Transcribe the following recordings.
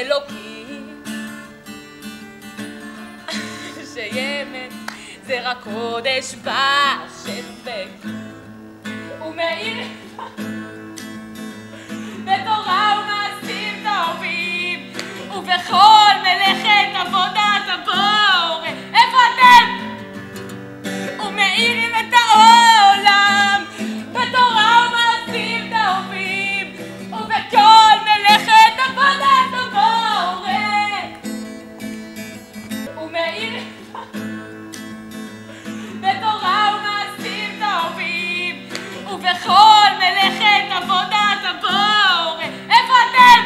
אלוקים, שימן זה רק קודש בשפק, ומאיר בתורה ומעשים טובים, ובכל מלאכת עבודת הבורא. איפה אתם? ומאירים את העולם בתורה ומעשים טובים, ובכל מלאכת עבודת הבורא. ומאירים בתורה ומעשים טובים, ובכל מלאכת עבודת הבורא. איפה אתם?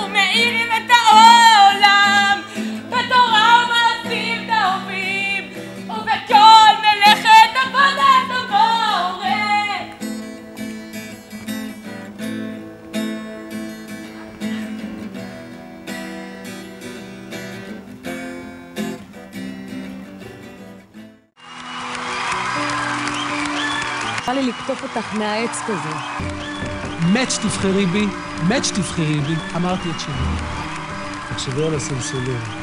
ומאירים את העולם בתורה ומעשים טובים, ובכל מלאכת עבודת הבורא. בא לי לקטוף אותך מהעץ כזה. מת שתבחרי בי, מת שתבחרי בי, אמרתי את שלי. תחשבי על הסלסלים.